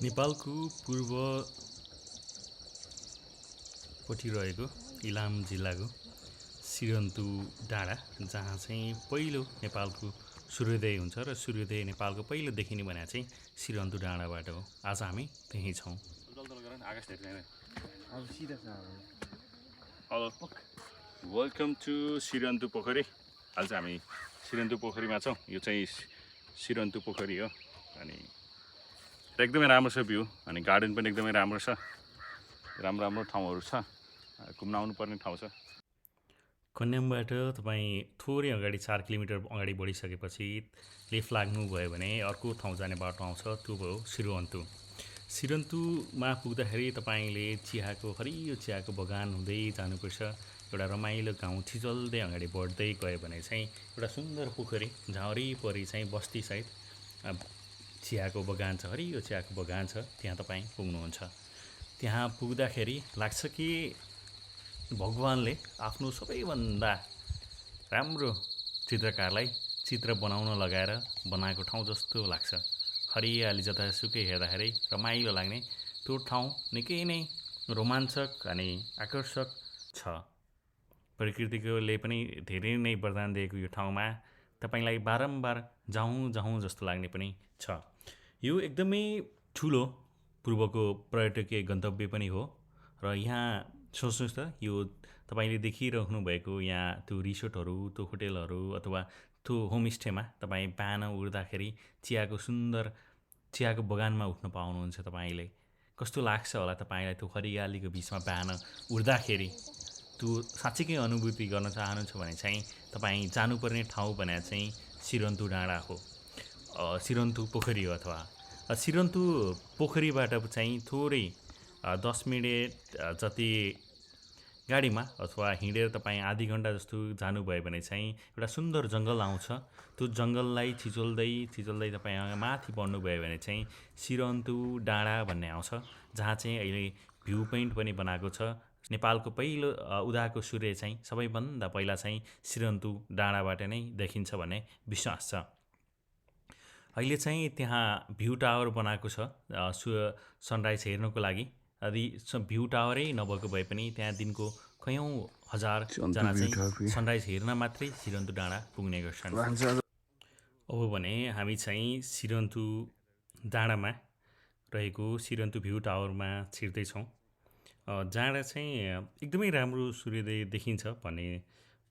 नेपालको पूर्वपट्टि रहेको इलाम जिल्लाको श्रीअन्तु डाँडा जहाँ चाहिँ पहिलो नेपालको सूर्योदय हुन्छ र सूर्योदय नेपालको पहिलो देखिने भने चाहिँ श्रीअन्तु डाँडाबाट हो। आज हामी त्यहीँ छौँ। हेलो, वेलकम टु श्रीअन्तु पोखरी। आज हामी श्रीअन्तु पोखरीमा छौँ। यो चाहिँ श्रीअन्तु पोखरी हो अनि एकदमै राम्रो छ भ्यू अनि गार्डन पनि एकदमै राम्रो छ। राम्रो ठाउँहरू छ, घुम्न आउनुपर्ने ठाउँ छ। कन्यामबाट तपाईँ थोरै अगाडि 4 किलोमिटर अगाडि बढिसकेपछि लेफ्ट लाग्नुभयो भने अर्को ठाउँ जाने बाटो आउँछ, त्यो भयो श्रीअन्तु। श्रीअन्तुमा पुग्दाखेरि तपाईँले हरियो चियाको बगान हुँदै जानुपर्छ। एउटा रमाइलो गाउँ छिचल्दै अगाडि बढ्दै गयो भने चाहिँ एउटा सुन्दर पोखरी जहाँ वरिपरि चाहिँ बस्तीसहित चियाको बगान छ, हरियो चियाको बगान छ। त्यहाँ तपाईँ पुग्नुहुन्छ। त्यहाँ पुग्दाखेरि लाग्छ कि भगवानले आफ्नो सबैभन्दा राम्रो चित्रकारलाई चित्र बनाउन लगाएर बनाएको ठाउँ जस्तो लाग्छ। हरियाली जतासुकै हेर्दाखेरि रमाइलो लाग्ने त्यो ठाउँ निकै नै रोमाञ्चक अनि आकर्षक छ। प्रकृतिकोले पनि धेरै नै वरदान दिएको यो ठाउँमा तपाईलाई बारम्बार जाउँ जस्तो लाग्ने पनि छ। यो एकदमै ठुलो पूर्वको पर्यटकीय गन्तव्य पनि हो र यहाँ सोच्नुहोस् त, यो तपाईँले देखिरहनु भएको यहाँ त्यो रिसोर्टहरू, त्यो होटेलहरू अथवा त्यो होमस्टेमा तपाईँ बिहान उठ्दाखेरि चियाको बगानमा उठ्न पाउनुहुन्छ। तपाईँले कस्तो लाग्छ होला तपाईँलाई त्यो हरियालीको बिचमा बिहान उठ्दाखेरि? त्यो साँच्चीकै अनुभूति गर्न चाहनुहुन्छ भने चाहिँ तपाईँ जानुपर्ने ठाउँ भने चाहिँ श्रीअन्तु डाँडा हो, श्रीअन्तु पोखरी हो। अथवा श्रीअन्तु पोखरीबाट चाहिँ थोरै 10 मिनट जति गाडीमा अथवा हिँडेर तपाईँ आधी घन्टा जस्तो जानुभयो भने चाहिँ एउटा सुन्दर जङ्गल आउँछ। त्यो जङ्गललाई छिचोल्दै तपाईँ माथि बढ्नुभयो भने चाहिँ श्रीअन्तु डाँडा भन्ने आउँछ, जहाँ चाहिँ अहिले भ्यू पोइन्ट पनि बनाएको छ। नेपालको पहिलो उदाएको सूर्य चाहिँ सबैभन्दा पहिला चाहिँ श्रीअन्तु डाँडाबाट नै देखिन्छ भन्ने विश्वास छ। अहिले चाहिँ त्यहाँ भ्यू टावर बनाएको छ सनराइज हेर्नको लागि। यदि भ्यू टावरै नभएको भए पनि त्यहाँ दिनको कयौँ हजार जना चाहिँ सनराइज हेर्न मात्रै श्रीअन्तु डाँडा पुग्ने गर्छन्। अब भने हामी चाहिँ श्रीअन्तु डाँडामा रहेको श्रीअन्तु भ्यू टावरमा छिर्दैछौँ। डाँडा चाहिँ एकदमै राम्रो सूर्योदय देखिन्छ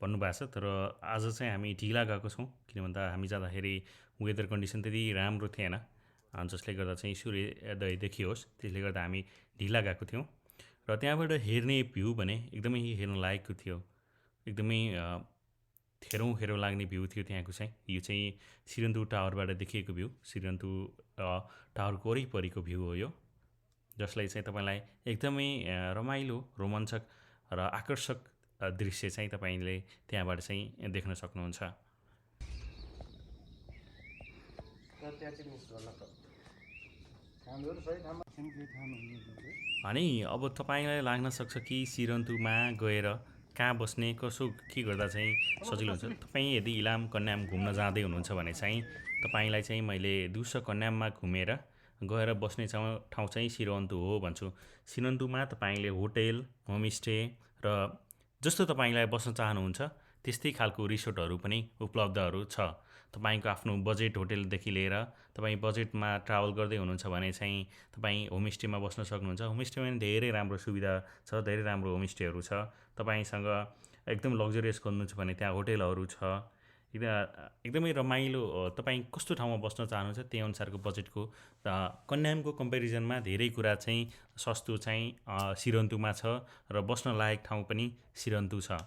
भन्नुभएको छ, तर आज चाहिँ हामी ढिला गएको छौँ। किन भन्दा हामी जाँदाखेरि वेदर कन्डिसन त्यति राम्रो थिएन, जसले गर्दा चाहिँ सूर्योदय देखियोस्, त्यसले गर्दा हामी ढिला गएको थियौँ। र त्यहाँबाट हेर्ने भ्यू भने एकदमै हेर्न लायकको थियो। एकदमै हेरौँ लाग्ने भ्यू थियो त्यहाँको चाहिँ। यो चाहिँ श्रीअन्तु टावरबाट देखिएको भ्यू, श्रीअन्तु टावरको वरिपरिको भ्यू हो यो, जसलाई चाहिँ तपाईँलाई एकदमै रमाइलो, रोमाञ्चक र आकर्षक दृश्य चाहिँ तपाईँले त्यहाँबाट चाहिँ देख्न सक्नुहुन्छ। अनि अब तपाईँलाई लाग्न सक्छ कि श्रीअन्तुमा गएर कहाँ बस्ने, के गर्दा चाहिँ सजिलो हुन्छ। तपाईँ यदि इलाम कन्याम घुम्न जाँदै हुनुहुन्छ भने चाहिँ तपाईँलाई चाहिँ मैले दिउँसो कन्याममा घुमेर गएर बस्ने ठाउँ चाहिँ श्रीअन्तु हो भन्छु। श्रीअन्तुमा तपाईँले होटेल, होमस्टे र जस्तो तपाईँलाई बस्न चाहनुहुन्छ त्यस्तै खालको रिसोर्टहरू पनि उपलब्धहरू छ। तपाईँको आफ्नो बजेट होटेलदेखि लिएर तपाईँ बजेटमा ट्राभल गर्दै हुनुहुन्छ भने चाहिँ तपाईँ होमस्टेमा बस्न सक्नुहुन्छ। होमस्टेमा पनि धेरै राम्रो सुविधा छ, धेरै राम्रो होमस्टेहरू छ। तपाईँसँग एकदम लग्जरियस गर्नुहुन्छ भने त्यहाँ होटेलहरू छ। एकदमै रमाइलो। तपाईँ कस्तो ठाउँमा बस्न चाहनुहुन्छ त्यही अनुसारको बजेटको कन्यामको कम्पेरिजनमा धेरै कुरा चाहिँ सस्तो चाहिँ श्रीअन्तुमा छ र बस्न लायक ठाउँ पनि श्रीअन्तु छ।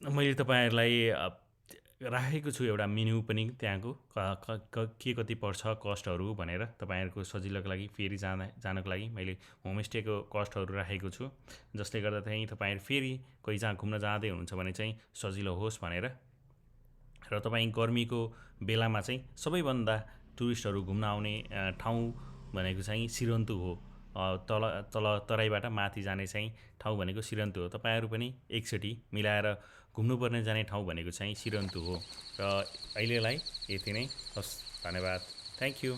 मैले तपाईँहरूलाई राखेको छु एउटा मेन्यु पनि त्यहाँको के कति पर्छ कस्टहरू भनेर तपाईँहरूको सजिलोको लागि। फेरि जानको लागि मैले होमस्टेको कस्टहरू राखेको छु, जसले गर्दा चाहिँ तपाईँहरू फेरि कोही जहाँ घुम्न जाँदै हुनुहुन्छ भने चाहिँ सजिलो होस् भनेर। र तपाईँ गर्मीको बेलामा चाहिँ सबैभन्दा टुरिस्टहरू घुम्न आउने ठाउँ भनेको चाहिँ श्रीअन्तु हो। तराईबाट माथि जाने चाहिँ ठाउँ भनेको श्रीअन्तु हो। तपाईँहरू पनि एकचोटि मिलाएर घुम्नुपर्ने जाने ठाउँ भनेको चाहिँ श्रीअन्तु हो। र अहिलेलाई यति नै। हस्, धन्यवाद, थ्याङ्क यू।